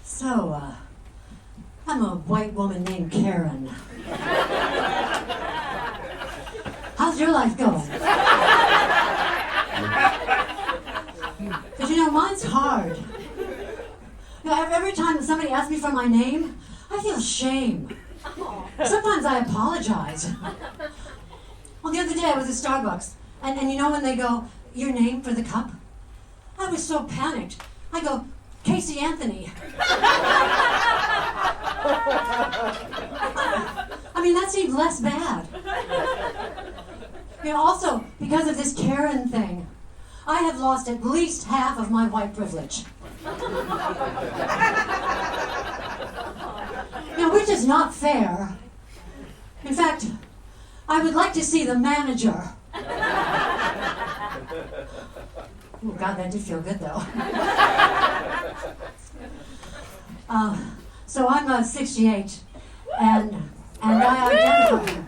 So, I'm a white woman named Karen. How's your life going? Because you know, mine's hard. You know, every time somebody asks me for my name, I feel shame. Sometimes I apologize. Well, the other day I was at Starbucks, and you know when they go, your name for the cup? I was so panicked. I go, Casey Anthony. I mean, that seemed less bad. You know, also, because of this Karen thing, I have lost at least half of my white privilege. Now, which is not fair. In fact, I would like to see the manager. Oh, God, that did feel good, though. So I'm 68, and I identify,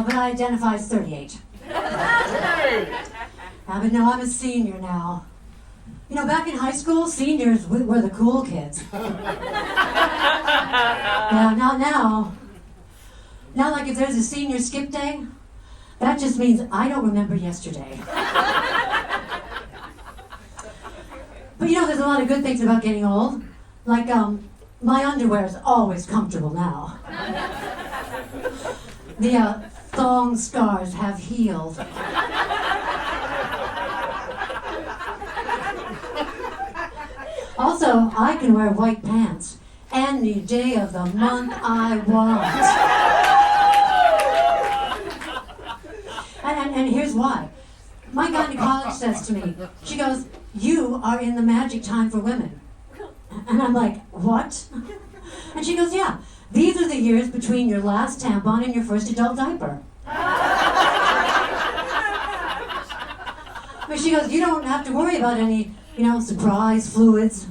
but I identify as 38. But no, I'm a senior now. You know, back in high school, seniors were the cool kids. Yeah, not now. Now, like if there's a senior skip day, that just means I don't remember yesterday. But you know, there's a lot of good things about getting old. Like, my underwear is always comfortable now. The thong scars have healed. Also, I can wear white pants any day of the month I want. And here's why. My gynecologist says to me, she goes, you are in the magic time for women. And I'm like, what? And she goes, yeah, these are the years between your last tampon and your first adult diaper. But she goes, you don't have to worry about any, surprise fluids.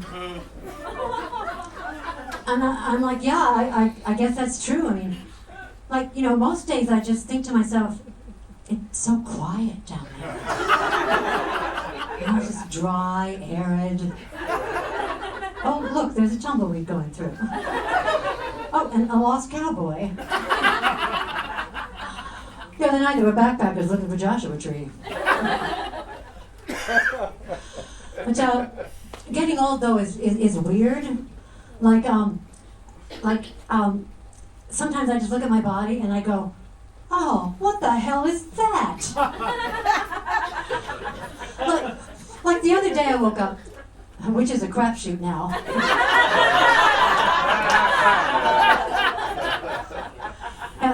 And I'm like, yeah, I guess that's true. I mean, most days I just think to myself, it's so quiet down there. It's just dry, arid. Oh, look, there's a tumbleweed going through. Oh, and a lost cowboy. The other night there were backpackers looking for Joshua Tree. But getting old though is weird. Sometimes I just look at my body and I go, oh, what the hell is that? like the other day I woke up, which is a crapshoot now.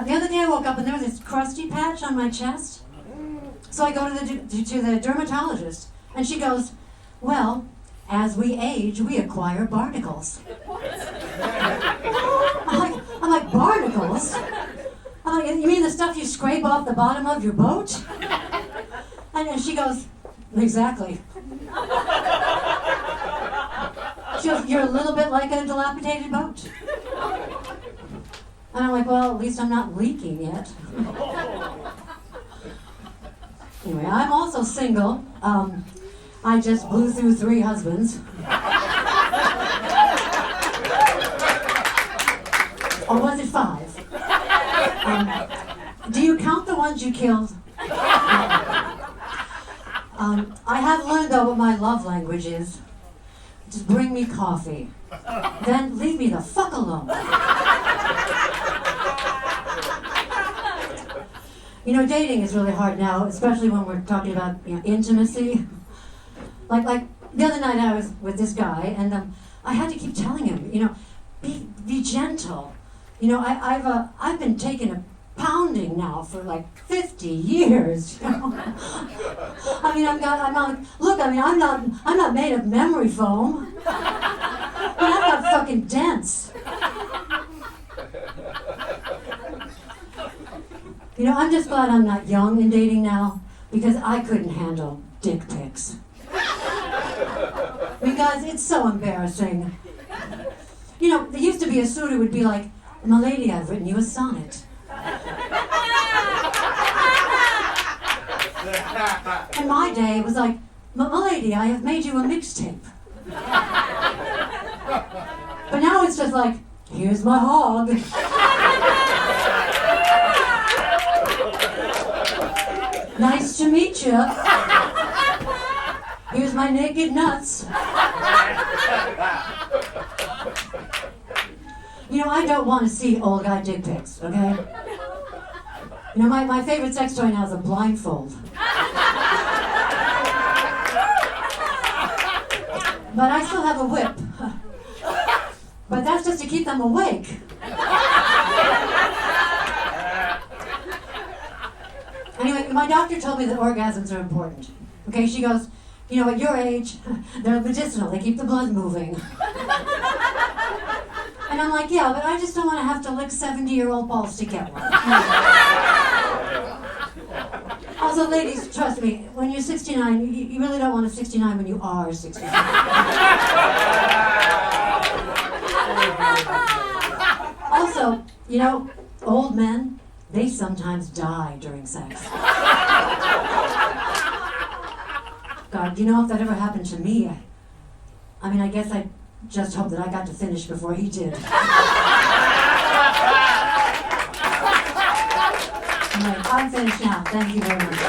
The other day I woke up and there was this crusty patch on my chest. So I go to the dermatologist, and she goes, well, as we age, we acquire barnacles. I'm like, barnacles? I'm like, you mean the stuff you scrape off the bottom of your boat? And she goes, exactly. She goes, you're a little bit like a dilapidated boat. And I'm like, well, at least I'm not leaking yet. Anyway, I'm also single. I just blew through 3 husbands. Or was it 5? Do you count the ones you killed? I have learned, though, what my love language is. Just bring me coffee. Then leave me the fuck alone. You know, dating is really hard now, especially when we're talking about intimacy. Like the other night I was with this guy, and I had to keep telling him, be gentle. I've been taking a pounding now for like 50 years. I mean, I'm not made of memory foam. I mean, I'm not fucking dense. I'm just glad I'm not young and dating now, because I couldn't handle dick pics. Because it's so embarrassing. There used to be a suitor who would be like, my lady, I've written you a sonnet. In my day, it was like, my lady, I have made you a mixtape. it's just like, here's my hog. Nice to meet you. Here's my naked nuts. You know, I don't want to see old guy dick pics, okay? You know, my favorite sex toy now is a blindfold. But I still have a whip. But that's just to keep them awake. Anyway, my doctor told me that orgasms are important. Okay, she goes, you know, at your age, they're medicinal. They keep the blood moving. And I'm like, yeah, but I just don't want to have to lick 70-year-old balls to get one. Also, ladies, trust me, when you're 69, you really don't want a 69 when you are 69. Also, you know, old men, they sometimes die during sex. God, you know, if that ever happened to me, I mean, I guess I just hope that I got to finish before he did. All right, I'm finished now. Thank you very much.